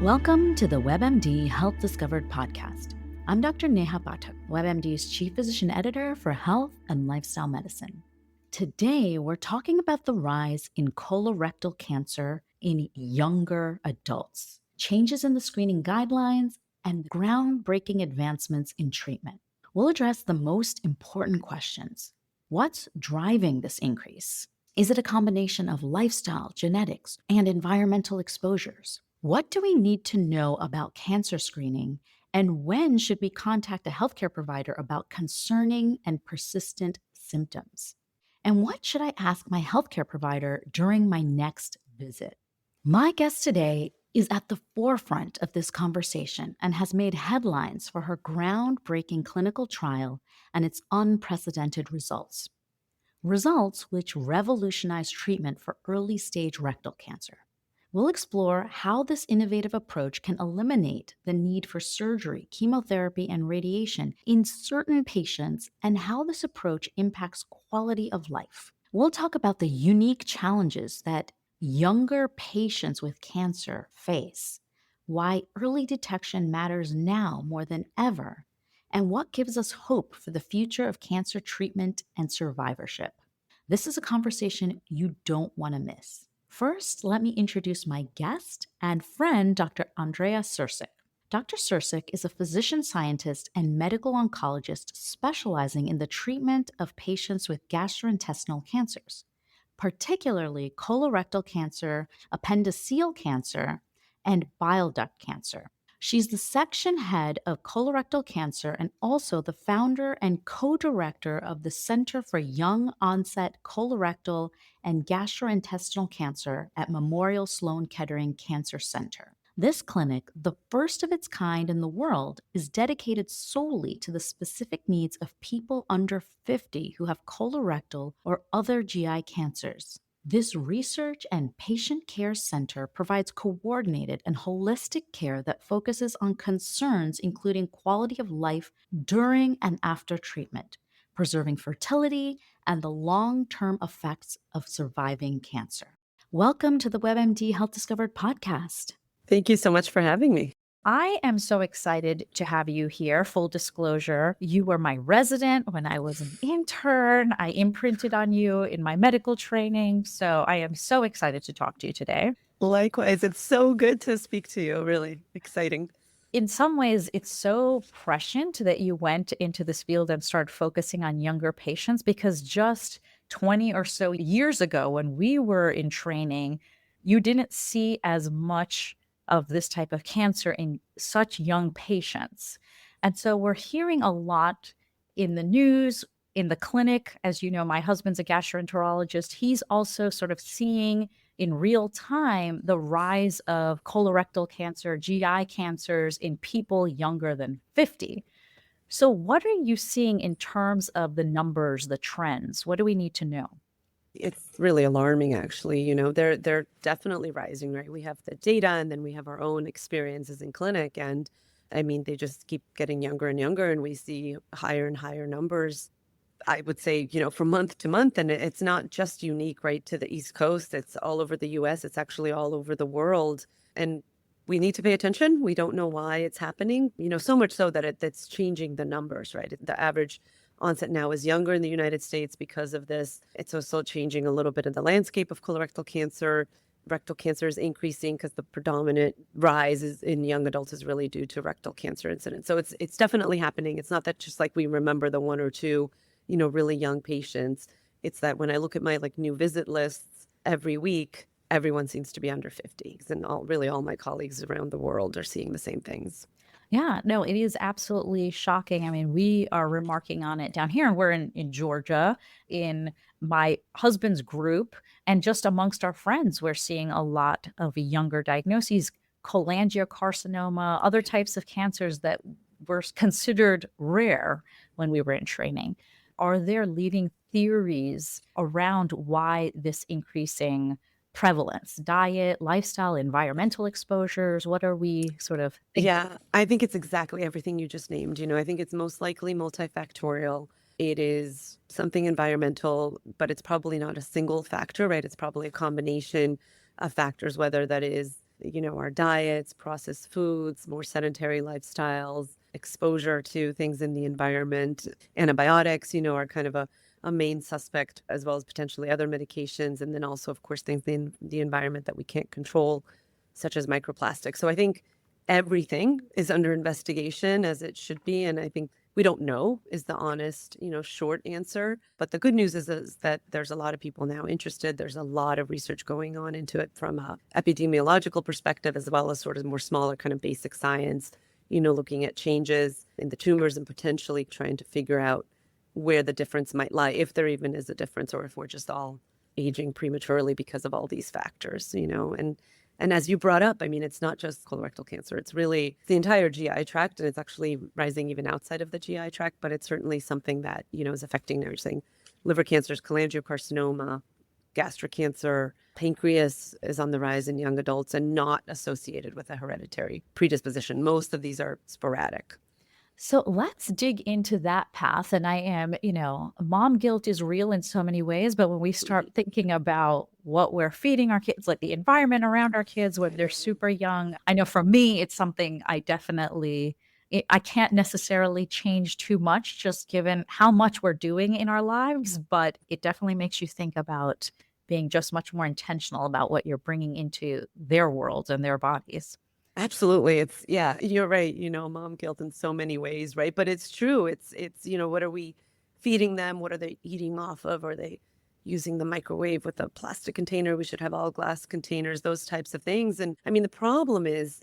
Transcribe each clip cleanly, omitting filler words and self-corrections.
Welcome to the WebMD Health Discovered podcast. I'm Dr. Neha Pathak, WebMD's Chief Physician Editor for Health and Lifestyle Medicine. Today, we're talking about the rise in colorectal cancer in younger adults, changes in the screening guidelines, and groundbreaking advancements in treatment. We'll address the most important questions. What's driving this increase? Is it a combination of lifestyle, genetics, and environmental exposures? What do we need to know about cancer screening? And when should we contact a healthcare provider about concerning and persistent symptoms? And what should I ask my healthcare provider during my next visit? My guest today is at the forefront of this conversation and has made headlines for her groundbreaking clinical trial and its unprecedented results. Results which revolutionize treatment for early stage rectal cancer. We'll explore how this innovative approach can eliminate the need for surgery, chemotherapy, and radiation in certain patients and how this approach impacts quality of life. We'll talk about the unique challenges that younger patients with cancer face, why early detection matters now more than ever, and what gives us hope for the future of cancer treatment and survivorship. This is a conversation you don't want to miss. First, let me introduce my guest and friend, Dr. Andrea Sek. Dr. Sek is a physician scientist and medical oncologist specializing in the treatment of patients with gastrointestinal cancers, particularly colorectal cancer, appendiceal cancer, and bile duct cancer. She's the section head of colorectal cancer and also the founder and co-director of the Center for Young Onset Colorectal and Gastrointestinal Cancer at Memorial Sloan Kettering Cancer Center. This clinic, the first of its kind in the world, is dedicated solely to the specific needs of people under 50 who have colorectal or other GI cancers. This research and patient care center provides coordinated and holistic care that focuses on concerns including quality of life during and after treatment, preserving fertility, and the long-term effects of surviving cancer. Welcome to the WebMD Health Discovered podcast. Thank you so much for having me. I am so excited to have you here. Full disclosure, you were my resident when I was an intern. I imprinted on you in my medical training. So I am so excited to talk to you today. Likewise, it's so good to speak to you. Really exciting. In some ways, it's so prescient that you went into this field and started focusing on younger patients because just 20 or so years ago, when we were in training, you didn't see as much of this type of cancer in such young patients. And so we're hearing a lot in the news, in the clinic. As you know, my husband's a gastroenterologist. He's also sort of seeing in real time the rise of colorectal cancer, GI cancers in people younger than 50. So what are you seeing in terms of the numbers, the trends? What do we need to know? It's really alarming, actually. You know, they're definitely rising, right? We have the data and then we have our own experiences in clinic. And I mean, they just keep getting younger and younger, and we see higher and higher numbers. I would say, from month to month. And it's not just unique, right, to the East Coast. It's all over the US. It's actually all over the world. And we need to pay attention. We don't know why it's happening, so much so that it's changing the numbers, right? The average onset now is younger in the United States because of this. It's also changing a little bit in the landscape of colorectal cancer. Rectal cancer is increasing because the predominant rise in young adults is really due to rectal cancer incidence. So it's definitely happening. It's not that just like we remember the one or two, really young patients. It's that when I look at my new visit lists every week, everyone seems to be under 50. And all my colleagues around the world are seeing the same things. Yeah, no, it is absolutely shocking. I mean, we are remarking on it down here, and we're in Georgia, in my husband's group, and just amongst our friends, we're seeing a lot of younger diagnoses, cholangiocarcinoma, other types of cancers that were considered rare when we were in training. Are there leading theories around why this increasing prevalence, diet, lifestyle, environmental exposures? What are we sort of thinking? Yeah, I think it's exactly everything you just named. I think it's most likely multifactorial. It is something environmental, but it's probably not a single factor, right? It's probably a combination of factors, whether that is our diets, processed foods, more sedentary lifestyles, exposure to things in the environment. Antibiotics, are kind of a main suspect, as well as potentially other medications. And then also, of course, things in the environment that we can't control, such as microplastics. So I think everything is under investigation as it should be. And I think we don't know is the honest, short answer. But the good news is that there's a lot of people now interested. There's a lot of research going on into it from a epidemiological perspective, as well as sort of more smaller kind of basic science, looking at changes in the tumors and potentially trying to figure out where the difference might lie, if there even is a difference, or if we're just all aging prematurely because of all these factors, and as you brought up, I mean, it's not just colorectal cancer. It's really the entire GI tract, and it's actually rising even outside of the GI tract, but it's certainly something that, is affecting, they're saying, liver cancers, cholangiocarcinoma, gastric cancer, pancreas is on the rise in young adults and not associated with a hereditary predisposition. Most of these are sporadic. So let's dig into that path. And I am, mom guilt is real in so many ways. But when we start thinking about what we're feeding our kids, like the environment around our kids when they're super young, I know for me, it's something I definitely, I can't necessarily change too much just given how much we're doing in our lives. But it definitely makes you think about being just much more intentional about what you're bringing into their worlds and their bodies. Absolutely. Yeah, you're right. Mom guilt in so many ways, right? But it's true. What are we feeding them? What are they eating off of? Are they using the microwave with a plastic container? We should have all glass containers, those types of things. And I mean, the problem is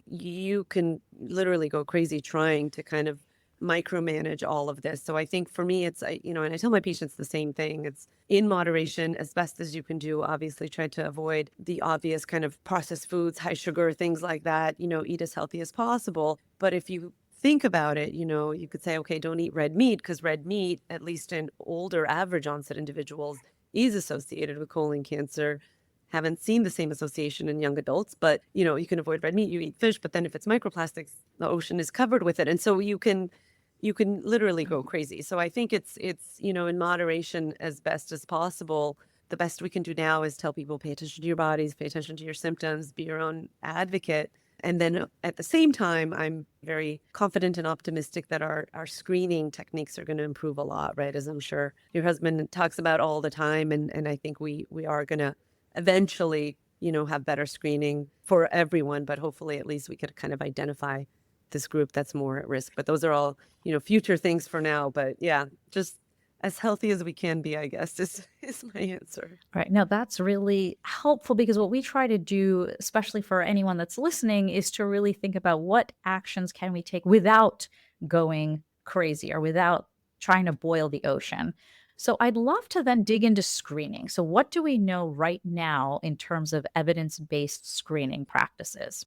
you can literally go crazy trying to kind of micromanage all of this. So I think for me, and I tell my patients the same thing. It's in moderation as best as you can do. Obviously, try to avoid the obvious kind of processed foods, high sugar, things like that, eat as healthy as possible. But if you think about it, you could say, okay, don't eat red meat because red meat, at least in older average onset individuals, is associated with colon cancer. Haven't seen the same association in young adults, but you can avoid red meat, you eat fish, but then if it's microplastics, the ocean is covered with it. And so you can literally go crazy. So I think it's in moderation as best as possible. The best we can do now is tell people pay attention to your bodies, pay attention to your symptoms, be your own advocate. And then at the same time, I'm very confident and optimistic that our screening techniques are going to improve a lot, right? As I'm sure your husband talks about all the time. And I think we are going to eventually, have better screening for everyone, but hopefully at least we could kind of identify this group that's more at risk. But those are all, future things for now. But yeah, just as healthy as we can be, I guess, is my answer. Right. Now that's really helpful because what we try to do, especially for anyone that's listening, is to really think about what actions can we take without going crazy or without trying to boil the ocean. So I'd love to then dig into screening. So what do we know right now in terms of evidence-based screening practices?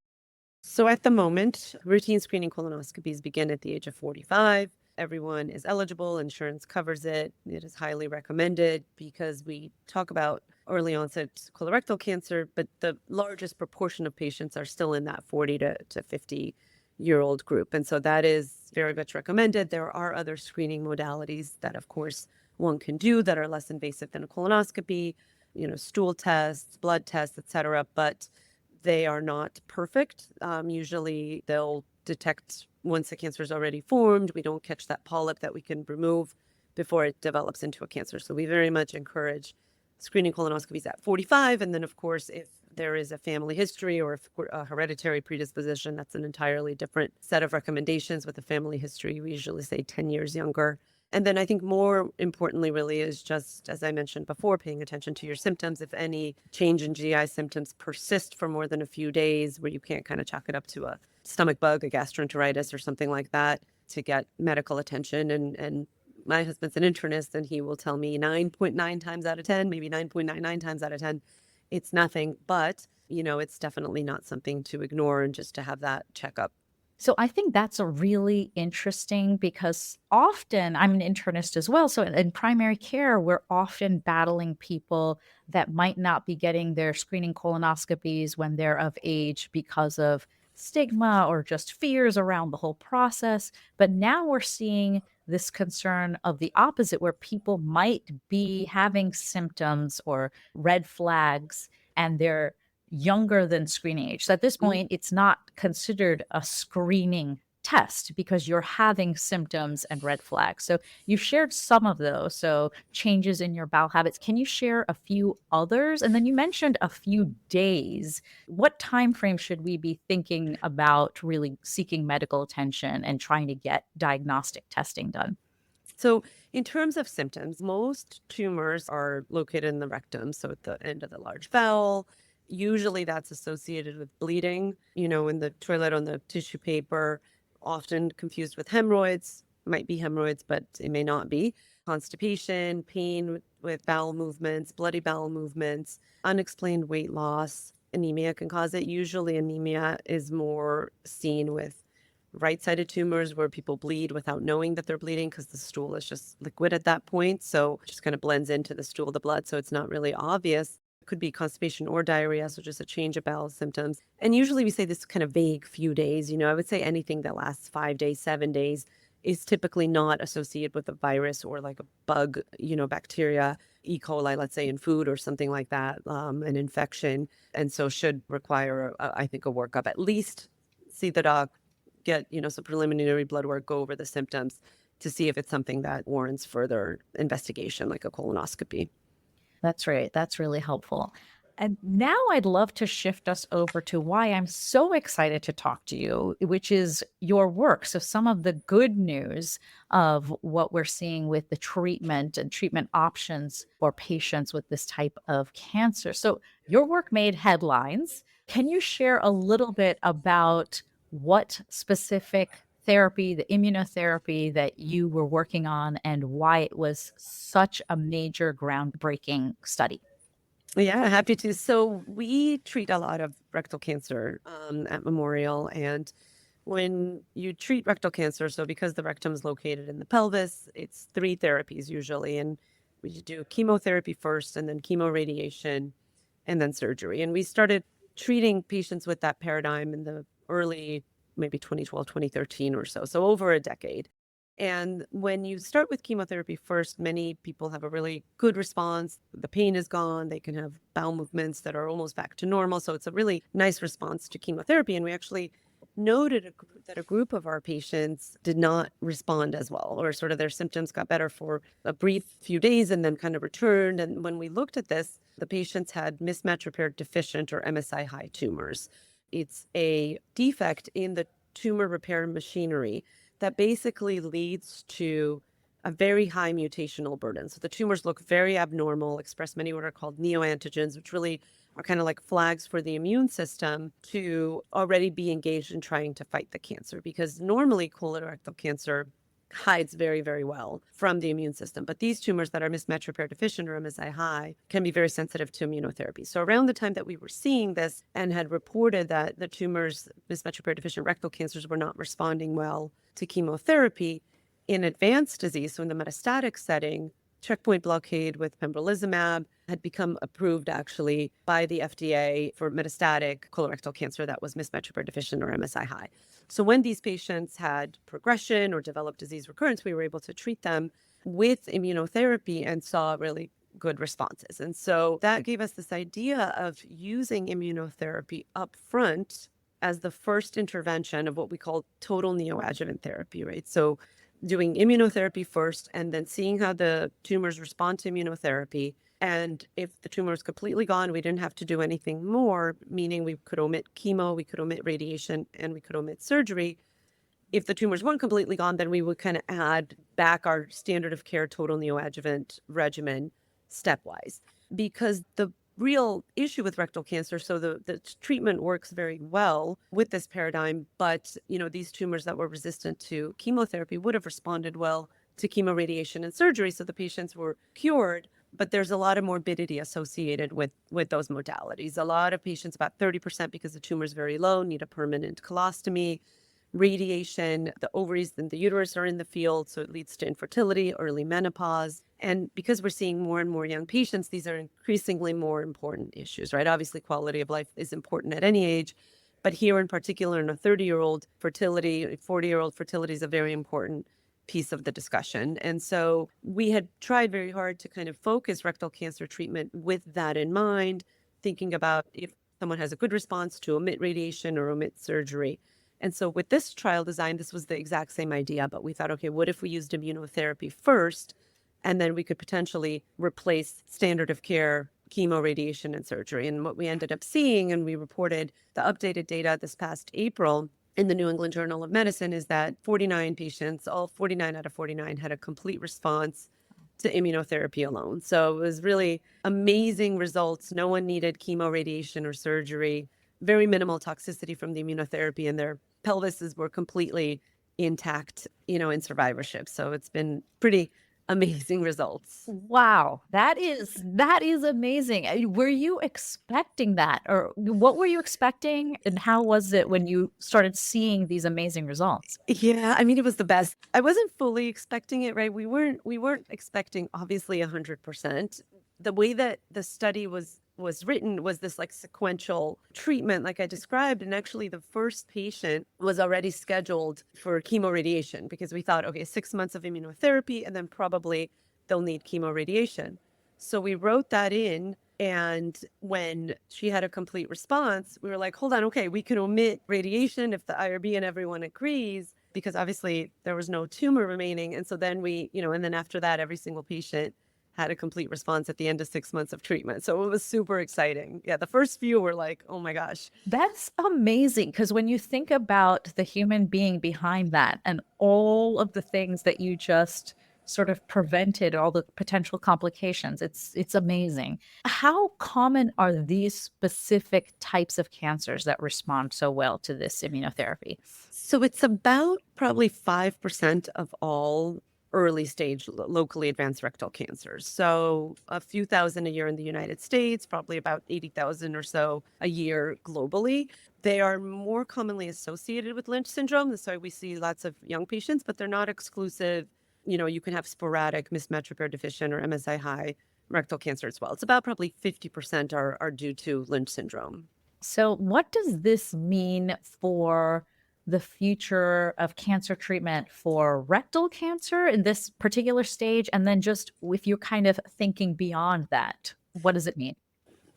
So at the moment, routine screening colonoscopies begin at the age of 45. Everyone is eligible, insurance covers it. It is highly recommended because we talk about early onset colorectal cancer, but the largest proportion of patients are still in that 40 to 50-year-old group. And so that is very much recommended. There are other screening modalities that, of course, one can do that are less invasive than a colonoscopy, stool tests, blood tests, et cetera. But they are not perfect. Usually they'll detect once the cancer is already formed. We don't catch that polyp that we can remove before it develops into a cancer. So we very much encourage screening colonoscopies at 45. And then, of course, if there is a family history or a hereditary predisposition, that's an entirely different set of recommendations. With a family history, we usually say 10 years younger. And then I think more importantly, really, is just, as I mentioned before, paying attention to your symptoms. If any change in GI symptoms persist for more than a few days, where you can't kind of chalk it up to a stomach bug, a gastroenteritis, or something like that, to get medical attention. And my husband's an internist, and he will tell me 9.9 times out of 10, maybe 9.99 times out of 10, it's nothing. But, it's definitely not something to ignore and just to have that checkup. So I think that's a really interesting because often I'm an internist as well. So in primary care, we're often battling people that might not be getting their screening colonoscopies when they're of age because of stigma or just fears around the whole process. But now we're seeing this concern of the opposite, where people might be having symptoms or red flags and they're younger than screening age. So at this point, it's not considered a screening test because you're having symptoms and red flags. So you've shared some of those. So changes in your bowel habits. Can you share a few others? And then you mentioned a few days. What time frame should we be thinking about really seeking medical attention and trying to get diagnostic testing done? So, in terms of symptoms, most tumors are located in the rectum, so at the end of the large bowel. Usually that's associated with bleeding, in the toilet on the tissue paper, often confused with hemorrhoids. Might be hemorrhoids, but it may not be. Constipation, pain with bowel movements, bloody bowel movements, unexplained weight loss, anemia can cause it. Usually, anemia is more seen with right-sided tumors where people bleed without knowing that they're bleeding because the stool is just liquid at that point. So it just kind of blends into the stool, the blood. So it's not really obvious. It could be constipation or diarrhea, so just a change of bowel symptoms. And usually we say this kind of vague few days. I would say anything that lasts 5 days, 7 days is typically not associated with a virus or like a bug, bacteria, E. coli, let's say in food or something like that, an infection. And so should require, I think, a workup, at least see the doc, get, some preliminary blood work, go over the symptoms to see if it's something that warrants further investigation, like a colonoscopy. That's right. That's really helpful. And now I'd love to shift us over to why I'm so excited to talk to you, which is your work. So, some of the good news of what we're seeing with the treatment and treatment options for patients with this type of cancer. So, your work made headlines. Can you share a little bit about what specific therapy, the immunotherapy that you were working on, and why it was such a major groundbreaking study? Yeah, happy to. So we treat a lot of rectal cancer at Memorial. And when you treat rectal cancer, so because the rectum is located in the pelvis, it's three therapies usually. And we do chemotherapy first, and then chemoradiation, and then surgery. And we started treating patients with that paradigm in the early, maybe 2012, 2013 or so. So over a decade. And when you start with chemotherapy first, many people have a really good response. The pain is gone. They can have bowel movements that are almost back to normal. So it's a really nice response to chemotherapy. And we actually noted that a group of our patients did not respond as well, or sort of their symptoms got better for a brief few days and then kind of returned. And when we looked at this, the patients had mismatch repair deficient or MSI high tumors. It's a defect in the tumor repair machinery that basically leads to a very high mutational burden. So the tumors look very abnormal, express many what are called neoantigens, which really are kind of like flags for the immune system to already be engaged in trying to fight the cancer. Because normally colorectal cancer hides very, very well from the immune system. But these tumors that are mismatch repair deficient or MSI high can be very sensitive to immunotherapy. So around the time that we were seeing this and had reported that the tumors, mismatch repair deficient rectal cancers, were not responding well to chemotherapy in advanced disease, so in the metastatic setting, checkpoint blockade with pembrolizumab had become approved actually by the FDA for metastatic colorectal cancer that was mismatch repair deficient or MSI high. So when these patients had progression or developed disease recurrence, we were able to treat them with immunotherapy and saw really good responses. And so that gave us this idea of using immunotherapy up front as the first intervention of what we call total neoadjuvant therapy, right? So doing immunotherapy first and then seeing how the tumors respond to immunotherapy. And if the tumor is completely gone, we didn't have to do anything more, meaning we could omit chemo, we could omit radiation, and we could omit surgery. If the tumors weren't completely gone, then we would kind of add back our standard of care total neoadjuvant regimen stepwise. Because the real issue with rectal cancer, so the treatment works very well with this paradigm, but these tumors that were resistant to chemotherapy would have responded well to chemoradiation and surgery, so the patients were cured. But there's a lot of morbidity associated with those modalities. A lot of patients, about 30%, because the tumor is very low, need a permanent colostomy. Radiation, the ovaries and the uterus are in the field, so it leads to infertility, early menopause. And because we're seeing more and more young patients, these are increasingly more important issues, right? Obviously, quality of life is important at any age, but here in particular, in a 30-year-old fertility, 40-year-old fertility is a very important piece of the discussion. And so we had tried very hard to kind of focus rectal cancer treatment with that in mind, thinking about if someone has a good response to omit radiation or omit surgery. And so with this trial design, this was the exact same idea, but we thought, okay, what if we used immunotherapy first, and then we could potentially replace standard of care chemo, radiation, and surgery. And what we ended up seeing, and we reported the updated data this past April in the New England Journal of Medicine, is that 49 patients, all 49 out of 49, had a complete response to immunotherapy alone. So it was really amazing results. No one needed chemo, radiation, or surgery. Very minimal toxicity from the immunotherapy, and their pelvises were completely intact, in survivorship. So it's been pretty amazing results. Wow, that is amazing. Were you expecting that, or what were you expecting, and how was it when you started seeing these amazing results? Yeah, I mean, it was the best. I wasn't fully expecting it, right? We weren't expecting obviously 100%. The way that the study was written was this like sequential treatment like I described, and actually the first patient was already scheduled for chemoradiation because we thought, okay, 6 months of immunotherapy and then probably they'll need chemoradiation. So we wrote that in, and when she had a complete response, we were like, hold on, okay, we can omit radiation if the IRB and everyone agrees, because obviously there was no tumor remaining. And so then and then after that, every single patient had a complete response at the end of 6 months of treatment. So it was super exciting. Yeah, the first few were like, oh my gosh. That's amazing, because when you think about the human being behind that and all of the things that you just sort of prevented, all the potential complications, it's amazing. How common are these specific types of cancers that respond so well to this immunotherapy? So it's about probably 5% of all early stage locally advanced rectal cancers. So a few thousand a year in the United States, probably about 80,000 or so a year globally. They are more commonly associated with Lynch syndrome. That's why we see lots of young patients, but they're not exclusive. You can have sporadic mismatch repair deficient or MSI high rectal cancer as well. It's about probably 50% are due to Lynch syndrome. So, what does this mean for the future of cancer treatment for rectal cancer in this particular stage? And then, just if you're kind of thinking beyond that, what does it mean?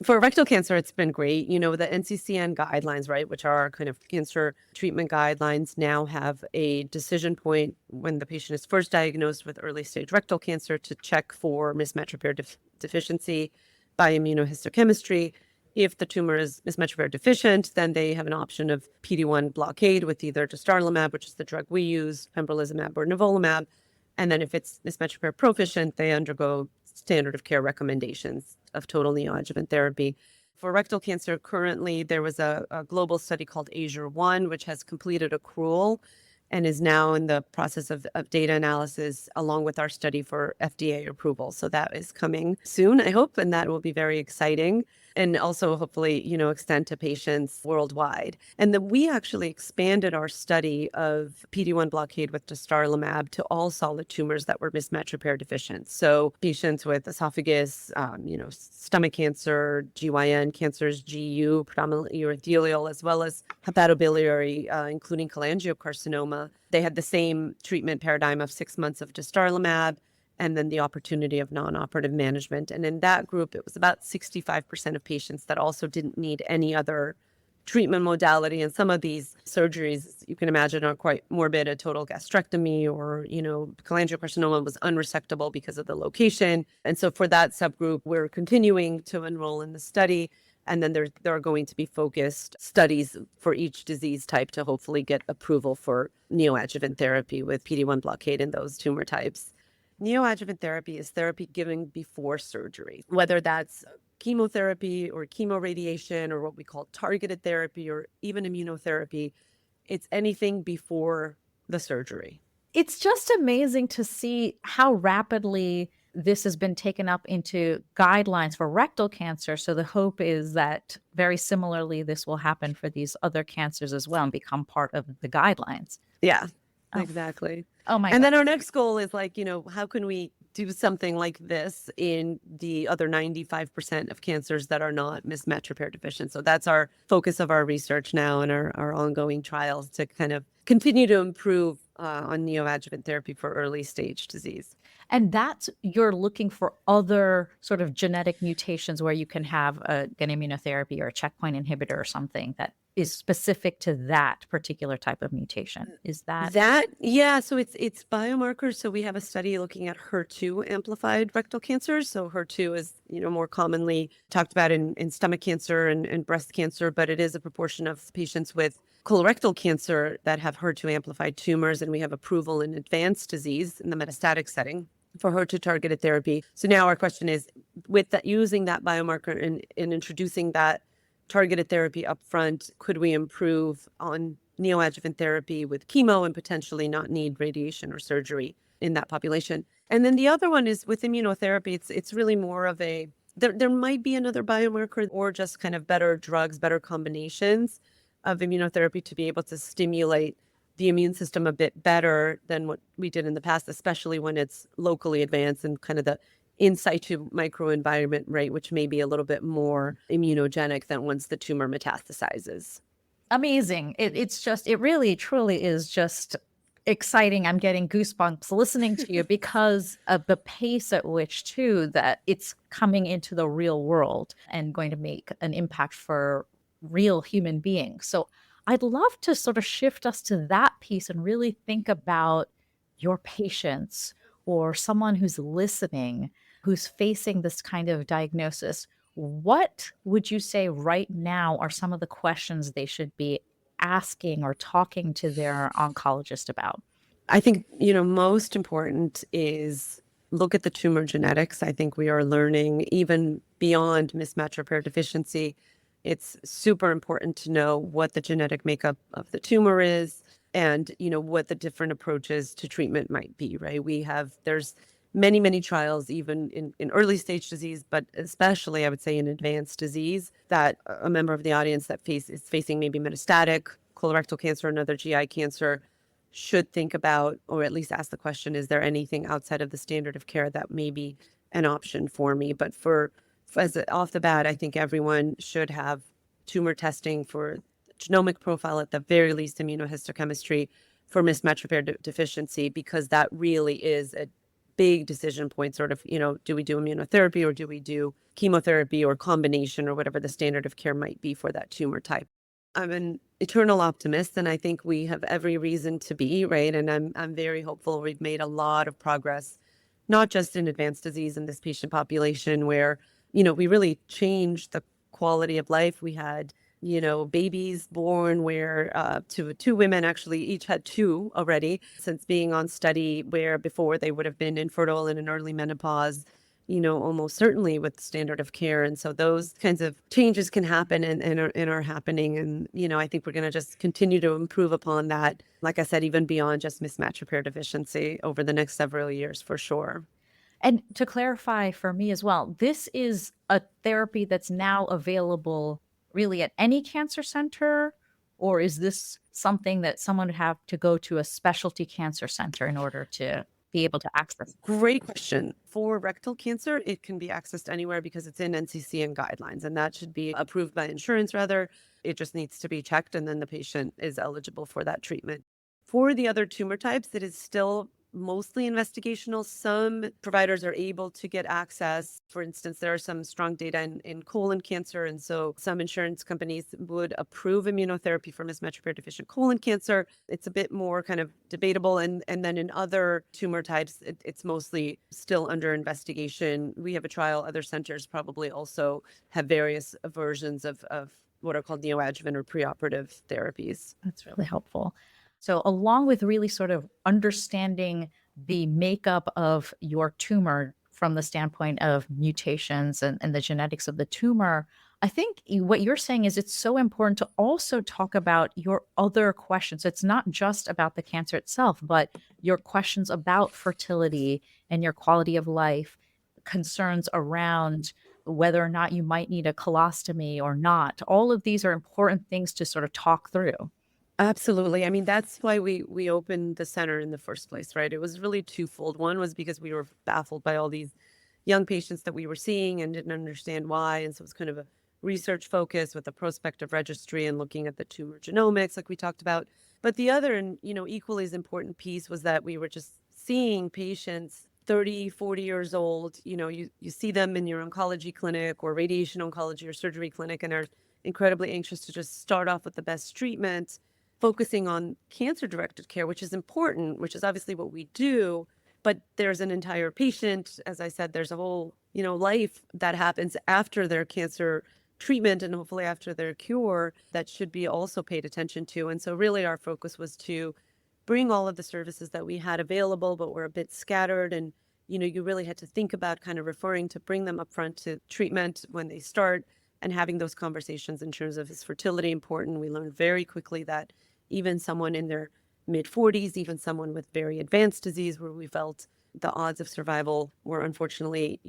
For rectal cancer, it's been great. The NCCN guidelines, right, which are our kind of cancer treatment guidelines, now have a decision point when the patient is first diagnosed with early stage rectal cancer to check for mismatch repair deficiency by immunohistochemistry. If the tumor is mismatch repair deficient, then they have an option of PD-1 blockade with either dostarlimab, which is the drug we use, pembrolizumab, or nivolumab. And then if it's mismatch repair proficient, they undergo standard of care recommendations of total neoadjuvant therapy. For rectal cancer, currently there was a global study called AZURE-1, which has completed accrual and is now in the process of data analysis along with our study for FDA approval. So that is coming soon, I hope, and that will be very exciting. And also hopefully, extend to patients worldwide. And then we actually expanded our study of PD-1 blockade with dostarlimab to all solid tumors that were mismatch repair deficient. So patients with esophagus, stomach cancer, GYN cancers, GU, predominantly urothelial, as well as hepatobiliary, including cholangiocarcinoma. They had the same treatment paradigm of 6 months of dostarlimab, and then the opportunity of non-operative management. And in that group, it was about 65% of patients that also didn't need any other treatment modality. And some of these surgeries, you can imagine, are quite morbid. A total gastrectomy or, cholangiocarcinoma was unresectable because of the location. And so for that subgroup, we're continuing to enroll in the study. And then there are going to be focused studies for each disease type to hopefully get approval for neoadjuvant therapy with PD-1 blockade in those tumor types. Neoadjuvant therapy is therapy given before surgery, whether that's chemotherapy or chemoradiation or what we call targeted therapy or even immunotherapy. It's anything before the surgery. It's just amazing to see how rapidly this has been taken up into guidelines for rectal cancer. So the hope is that very similarly, this will happen for these other cancers as well and become part of the guidelines. Yeah, Oh, exactly. oh my And God. then our next goal is like, how can we do something like this in the other 95% of cancers that are not mismatch repair deficient? So that's our focus of our research now and our ongoing trials to kind of continue to improve on neoadjuvant therapy for early stage disease. And that's you're looking for other sort of genetic mutations where you can have an immunotherapy or a checkpoint inhibitor or something that is specific to that particular type of mutation. Is that Yeah, so it's biomarkers. So we have a study looking at HER2 amplified rectal cancer. So HER2 is, more commonly talked about in stomach cancer and breast cancer, but it is a proportion of patients with colorectal cancer that have HER2 amplified tumors, and we have approval in advanced disease in the metastatic setting for HER2 targeted therapy. So now our question is, with that, using that biomarker and introducing that targeted therapy upfront, could we improve on neoadjuvant therapy with chemo and potentially not need radiation or surgery in that population? And then the other one is with immunotherapy, it's really more of a there might be another biomarker or just kind of better drugs, better combinations of immunotherapy to be able to stimulate the immune system a bit better than what we did in the past, especially when it's locally advanced and kind of the in situ microenvironment, right, which may be a little bit more immunogenic than once the tumor metastasizes. amazing? It's just, it really truly is just exciting. I'm getting goosebumps listening to you because of the pace at which, too, that it's coming into the real world and going to make an impact for real human beings. So I'd love to sort of shift us to that piece and really think about your patients or someone who's listening, who's facing this kind of diagnosis. What would you say right now are some of the questions they should be asking or talking to their oncologist about? I think, most important is look at the tumor genetics. I think we are learning even beyond mismatch repair deficiency. It's super important to know what the genetic makeup of the tumor is and, what the different approaches to treatment might be, right? There's many, many trials, even in early stage disease, but especially I would say in advanced disease, that a member of the audience that is facing maybe metastatic colorectal cancer, another GI cancer, should think about, or at least ask the question, is there anything outside of the standard of care that may be an option for me? But off the bat, I think everyone should have tumor testing for genomic profile, at the very least immunohistochemistry for mismatch repair deficiency, because that really is a big decision point, sort of, do we do immunotherapy or do we do chemotherapy or combination or whatever the standard of care might be for that tumor type. I'm an eternal optimist, and I think we have every reason to be, right? And I'm very hopeful. We've made a lot of progress, not just in advanced disease in this patient population, where we really changed the quality of life. We had babies born where two women actually each had two already since being on study, where before they would have been infertile and in early menopause, almost certainly with standard of care. And so those kinds of changes can happen and are happening. And, I think we're going to just continue to improve upon that. Like I said, even beyond just mismatch repair deficiency over the next several years, for sure. And to clarify for me as well, this is a therapy that's now available really at any cancer center, or is this something that someone would have to go to a specialty cancer center in order to be able to access? Great question. For rectal cancer, it can be accessed anywhere because it's in NCCN guidelines, and that should be approved by insurance rather. It just needs to be checked, and then the patient is eligible for that treatment. For the other tumor types, it is still mostly investigational. Some providers are able to get access. For instance, there are some strong data in colon cancer. And so some insurance companies would approve immunotherapy for mismatch repair deficient colon cancer. It's a bit more kind of debatable. And then in other tumor types, it's mostly still under investigation. We have a trial. Other centers probably also have various versions of what are called neoadjuvant or preoperative therapies. That's really helpful. So, along with really sort of understanding the makeup of your tumor from the standpoint of mutations and the genetics of the tumor, I think what you're saying is it's so important to also talk about your other questions. It's not just about the cancer itself, but your questions about fertility and your quality of life, concerns around whether or not you might need a colostomy or not. All of these are important things to sort of talk through. Absolutely. I mean, that's why we opened the center in the first place, right? It was really twofold. One was because we were baffled by all these young patients that we were seeing and didn't understand why. And so it was kind of a research focus with a prospective registry and looking at the tumor genomics, like we talked about. But the other and equally as important piece was that we were just seeing patients 30, 40 years old, you see them in your oncology clinic or radiation oncology or surgery clinic and are incredibly anxious to just start off with the best treatment, focusing on cancer-directed care, which is important, which is obviously what we do. But there's an entire patient, as I said, there's a whole, life that happens after their cancer treatment and hopefully after their cure that should be also paid attention to. And so really our focus was to bring all of the services that we had available, but were a bit scattered. And, you really had to think about kind of referring to bring them up front to treatment when they start and having those conversations in terms of is fertility important. We learned very quickly that even someone in their mid 40s, even someone with very advanced disease where we felt the odds of survival were unfortunately,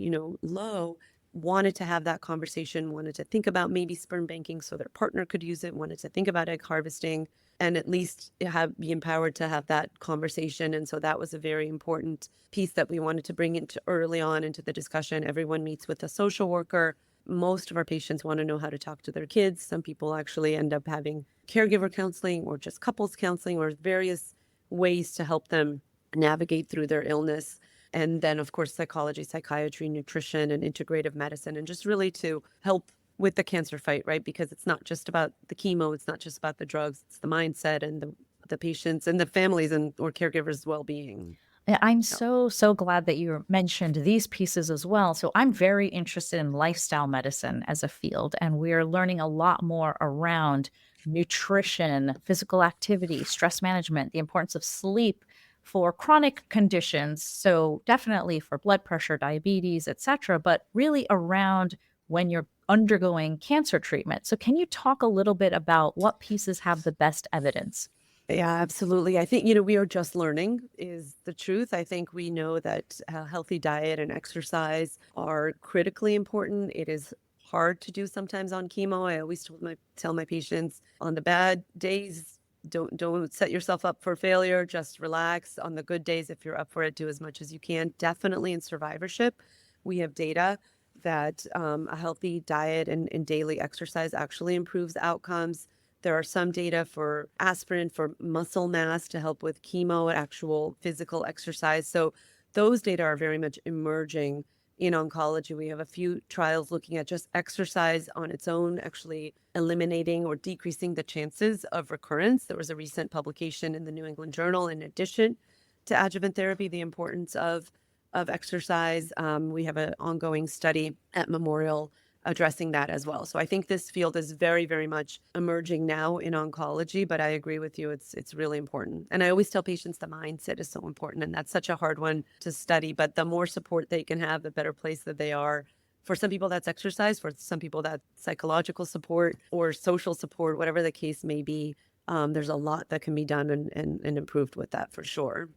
low, wanted to have that conversation, wanted to think about maybe sperm banking so their partner could use it, wanted to think about egg harvesting and at least be empowered to have that conversation. And so that was a very important piece that we wanted to bring into early on into the discussion. Everyone meets with a social worker. Most of our patients want to know how to talk to their kids. Some people actually end up having caregiver counseling or just couples counseling or various ways to help them navigate through their illness. And then, of course, psychology, psychiatry, nutrition, and integrative medicine, and just really to help with the cancer fight, right? Because it's not just about the chemo, it's not just about the drugs, it's the mindset and the patients and the families and or caregivers' well-being. I'm So, so glad that you mentioned these pieces as well. So I'm very interested in lifestyle medicine as a field, and we're learning a lot more around nutrition, physical activity, stress management, the importance of sleep for chronic conditions. So definitely for blood pressure, diabetes, etc., but really around when you're undergoing cancer treatment. So can you talk a little bit about what pieces have the best evidence? yeah, absolutely. I think, we are just learning is the truth. I think we know that a healthy diet and exercise are critically important. It is hard to do sometimes on chemo. I always tell my patients on the bad days, don't set yourself up for failure. Just relax. On the good days, if you're up for it, do as much as you can. Definitely in survivorship, we have data that a healthy diet and daily exercise actually improves outcomes. There are some data for aspirin for muscle mass to help with chemo, actual physical exercise. So those data are very much emerging in oncology. We have a few trials looking at just exercise on its own, actually eliminating or decreasing the chances of recurrence. There was a recent publication in the New England Journal, in addition to adjuvant therapy, the importance of exercise. We have an ongoing study at Memorial addressing that as well. So I think this field is very, very much emerging now in oncology, but I agree with you. It's really important. And I always tell patients the mindset is so important, and that's such a hard one to study, but the more support they can have, the better place that they are. For some people, that's exercise. For some people, that's psychological support or social support, whatever the case may be. There's a lot that can be done and improved with that for sure.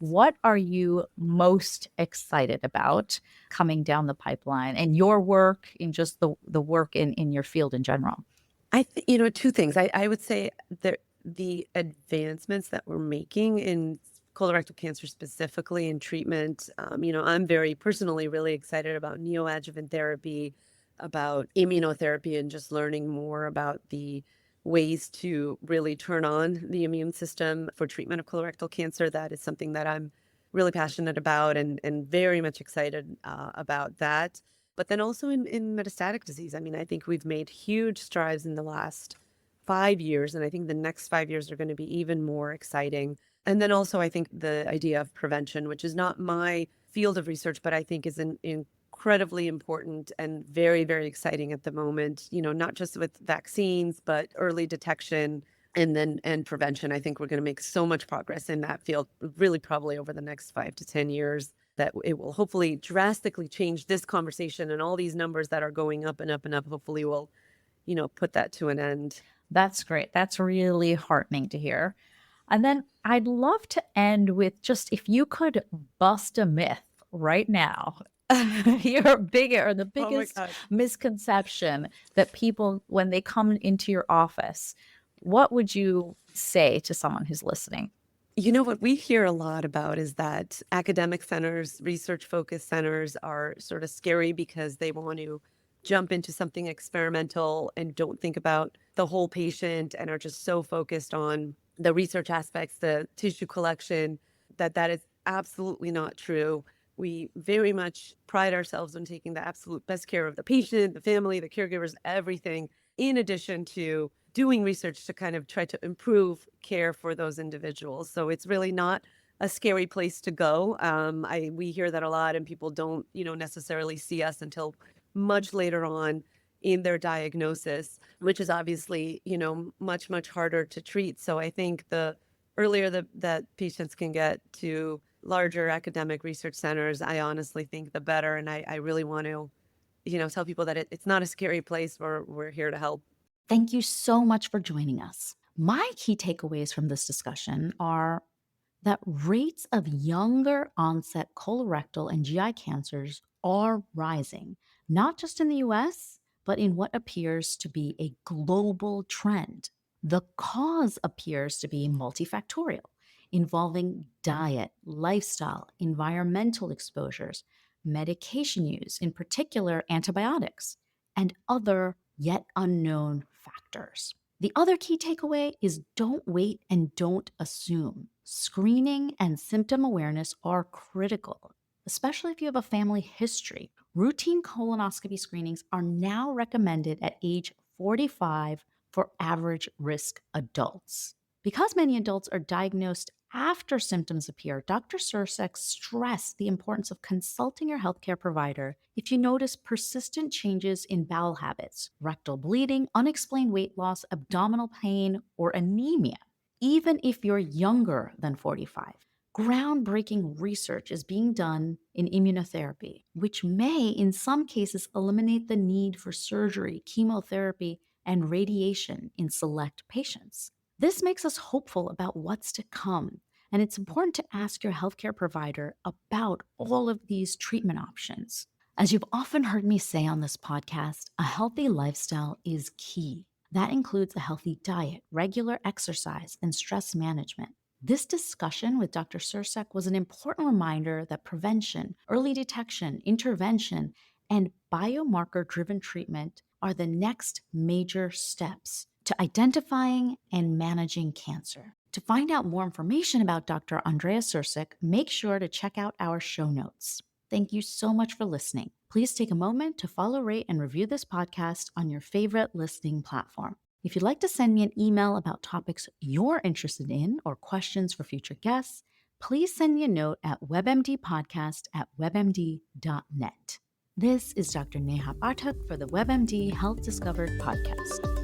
What are you most excited about coming down the pipeline and your work in just the work in your field in general? I think, two things. I would say that the advancements that we're making in colorectal cancer, specifically in treatment, I'm very personally really excited about neoadjuvant therapy, about immunotherapy, and just learning more about the ways to really turn on the immune system for treatment of colorectal cancer. That is something that I'm really passionate about and very much excited about that. But then also in metastatic disease, I mean, I think we've made huge strides in the last 5 years, and I think the next 5 years are going to be even more exciting. And then also, I think the idea of prevention, which is not my field of research, but I think is an incredibly important and very, very exciting at the moment, not just with vaccines, but early detection and prevention. I think we're going to make so much progress in that field, really probably over the next 5 to 10 years, that it will hopefully drastically change this conversation, and all these numbers that are going up and up and up, hopefully will, put that to an end. That's great. That's really heartening to hear. And then I'd love to end with just if you could bust a myth right now, your bigger or the Oh my biggest God. misconception that people, when they come into your office, what would you say to someone who's listening? What we hear a lot about is that academic centers, research focused centers are sort of scary because they want to jump into something experimental and don't think about the whole patient and are just so focused on the research aspects, the tissue collection, that is absolutely not true. We very much pride ourselves on taking the absolute best care of the patient, the family, the caregivers, everything, in addition to doing research to kind of try to improve care for those individuals. So it's really not a scary place to go. We hear that a lot, and people don't, necessarily see us until much later on in their diagnosis, which is obviously, much harder to treat. So I think the earlier that patients can get to larger academic research centers, I honestly think the better. And I really want to, tell people that it's not a scary place. We're here to help. Thank you so much for joining us. My key takeaways from this discussion are that rates of younger onset colorectal and GI cancers are rising, not just in the US, but in what appears to be a global trend. The cause appears to be multifactorial, involving diet, lifestyle, environmental exposures, medication use, in particular antibiotics, and other yet unknown factors. The other key takeaway is don't wait and don't assume. Screening and symptom awareness are critical, especially if you have a family history. Routine colonoscopy screenings are now recommended at age 45 for average risk adults. Because many adults are diagnosed after symptoms appear, Dr. Sursek stressed the importance of consulting your healthcare provider if you notice persistent changes in bowel habits, rectal bleeding, unexplained weight loss, abdominal pain, or anemia, even if you're younger than 45. Groundbreaking research is being done in immunotherapy, which may, in some cases, eliminate the need for surgery, chemotherapy, and radiation in select patients. This makes us hopeful about what's to come, and it's important to ask your healthcare provider about all of these treatment options. As you've often heard me say on this podcast, a healthy lifestyle is key. That includes a healthy diet, regular exercise, and stress management. This discussion with Dr. Sursek was an important reminder that prevention, early detection, intervention, and biomarker driven treatment are the next major steps to identifying and managing cancer. To find out more information about Dr. Andrea Sek, make sure to check out our show notes. Thank you so much for listening. Please take a moment to follow, rate, and review this podcast on your favorite listening platform. If you'd like to send me an email about topics you're interested in or questions for future guests, please send me a note at webmdpodcast@webmd.net. This is Dr. Neha Pathak for the WebMD Health Discovered podcast.